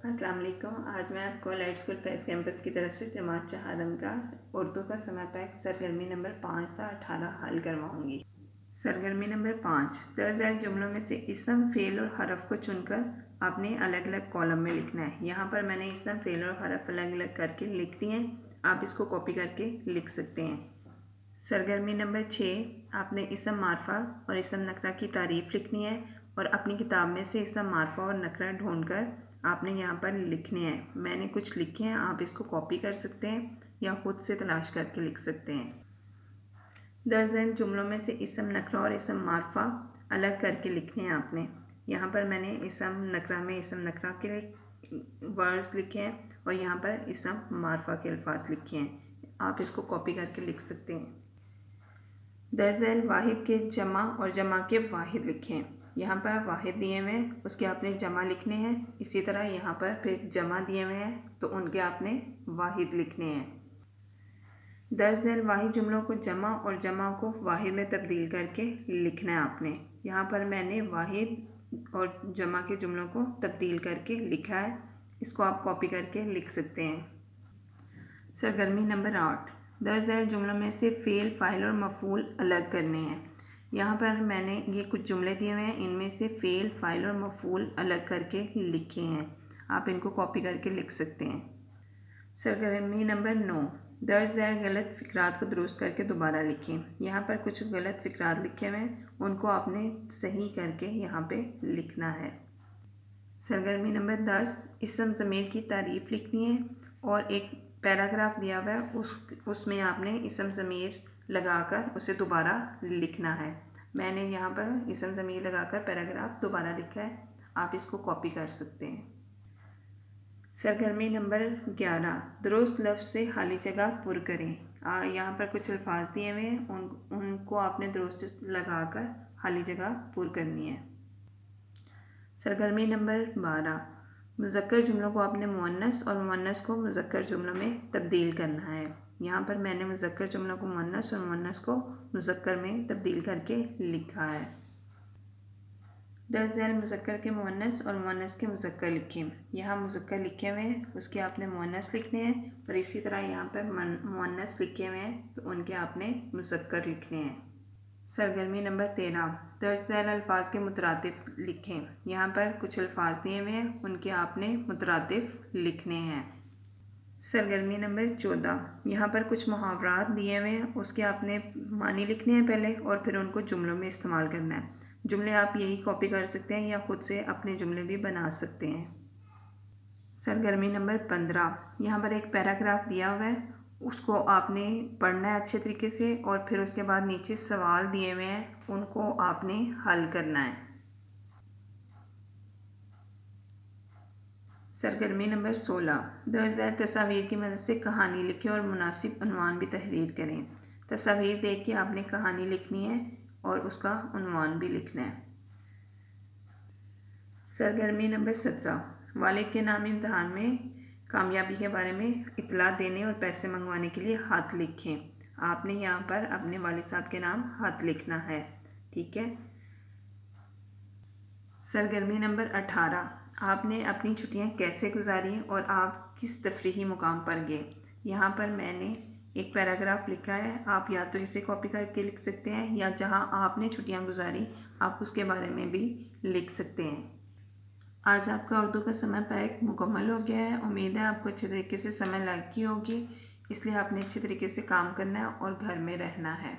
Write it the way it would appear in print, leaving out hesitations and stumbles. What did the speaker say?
अस्सलाम वालेकुम। आज मैं आपको लाइट स्कूल फेस कैंपस की तरफ से जमात चहारम का उर्दू का समय पैक सरगर्मी नंबर 5 था 18 हल करवाऊंगी। सरगर्मी नंबर 5, दर्ज जुमलों में से इसम, फेल और हरफ को चुनकर आपने अलग अलग कॉलम में लिखना है। यहाँ पर मैंने इसम, फेल और हरफ अलग अलग करके लिख दिए हैं। आप इसको कॉपी करके लिख सकते हैं। सरगर्मी नंबर 6, आपने इसम, मारफा और इसम नकरा की तारीफ़ लिखनी है और अपनी किताब में से इसम, मारफा और नकरा ढूंढकर आपने यहाँ पर लिखने हैं। मैंने कुछ लिखे हैं, आप इसको कॉपी कर सकते हैं या खुद से तलाश करके लिख सकते हैं। दर्जन जुमलों में से इसम, नकरा और इसम, मारफा अलग करके लिखने हैं आपने। यहाँ पर मैंने इसम नकरा में इसम नकरा के वर्ड्स लिखे हैं और यहाँ पर इसम मारफा के अल्फाज लिखे हैं। आप इसको कॉपी करके लिख सकते हैं। दर्जल वाहिद के जमा और जमा के वाहिद लिखें। यहाँ पर वाहिद दिए हुए हैं, उसके आपने जमा लिखने हैं। इसी तरह यहाँ पर फिर जमा दिए हुए हैं तो उनके आपने वाहिद लिखने हैं। दर्जल वाहिद जुमलों को जमा और जमा को वाहिद में तब्दील करके लिखना है आपने। यहाँ पर मैंने वाहिद और जमा के जुमलों को तब्दील करके लिखा है। इसको आप कॉपी करके लिख सकते हैं। सरगर्मी नंबर 8, दर्ज जुमलों में से फ़ेल, फ़ाइल और मफ़ूल अलग करने हैं। यहाँ पर मैंने ये कुछ जुमले दिए हुए हैं, इनमें से फ़ेल, फ़ाइल और मफ़ूल अलग करके लिखे हैं। आप इनको कॉपी करके लिख सकते हैं। सरगर्मी नंबर 9, दर्ज गलत फ़िक्रात को दुरुस्त करके दोबारा लिखें। यहाँ पर कुछ गलत फ़िक्रात लिखे हुए हैं, उनको आपने सही करके यहाँ पे लिखना है। सरगर्मी नंबर 10, इसम ज़मीर की तारीफ़ लिखनी है और एक पैराग्राफ दिया हुआ है, उसमें आपने इसम ज़मीर लगाकर उसे दोबारा लिखना है। मैंने यहाँ पर इसम ज़मीर लगाकर पैराग्राफ दोबारा लिखा है। आप इसको कॉपी कर सकते हैं। सरगर्मी नंबर 11, दुरुस्त लफ्ज़ से खाली जगह पुर करें। यहाँ पर कुछ अल्फाज दिए हुए हैं, उनको आपने दुरुस्त लगाकर खाली जगह पुर करनी है। सरगर्मी नंबर 12, मुज़क्कर जुमलों को आपने मुअन्नस और मुअन्नस को मुज़क्कर जुमलों में तब्दील करना है। यहाँ पर मैंने मुज़क्कर जुमलों को मुअन्नस और मुअन्नस को मुज़क्कर में तब्दील करके लिखा है। दर्ज झैल मुज़क्कर के मुअन्नस और मुअन्नस के मुज़क्कर लिखें। यहाँ मुज़क्कर लिखे हुए हैं, उसके आपने मुअन्नस लिखने हैं और इसी तरह यहाँ पर मुअन्नस लिखे हुए हैं तो उनके आपने मुज़क्कर लिखने हैं। सरगर्मी नंबर 13, दर्ज झैल अल्फाज के मुतरातिफ लिखें। यहाँ पर कुछ अल्फाज दिए हुए हैं, उनके आपने मुतरातिफ लिखने हैं। सरगर्मी नंबर 14, यहाँ पर कुछ मुहावरात दिए हुए हैं, उसके आपने मानी लिखने हैं पहले और फिर उनको जुमलों में इस्तेमाल करना है। जुमले आप यही कॉपी कर सकते हैं या ख़ुद से अपने जुमले भी बना सकते हैं। सरगर्मी नंबर 15, यहाँ पर एक पैराग्राफ दिया हुआ है, उसको आपने पढ़ना है अच्छे तरीके से और फिर उसके बाद नीचे सवाल दिए हुए हैं, उनको आपने हल करना है। सरगर्मी नंबर 16, दर्ज झैल तस्वीर की मदद से कहानी लिखें और मुनासिब उन्वान भी तहरीर करें। तस्वीर देख के आपने कहानी लिखनी है और उसका उन्वान भी लिखना है। सरगर्मी नंबर 17, वालिद के नाम इम्तहान में कामयाबी के बारे में इतला देने और पैसे मंगवाने के लिए हाथ लिखें। आपने यहाँ पर अपने वालिद साहब के नाम हाथ लिखना है, ठीक है। सरगर्मी नंबर 18, आपने अपनी छुट्टियाँ कैसे गुजारी और आप किस तफरीही मुकाम पर गए। यहाँ पर मैंने एक पैराग्राफ लिखा है, आप या तो इसे कॉपी करके लिख सकते हैं या जहाँ आपने छुट्टियाँ गुजारी आप उसके बारे में भी लिख सकते हैं। आज आपका उर्दू का समय पैक मुकम्मल हो गया है। उम्मीद है आपको अच्छे तरीके से समझ लगी होगी, इसलिए आपने अच्छे तरीके से काम करना है और घर में रहना है।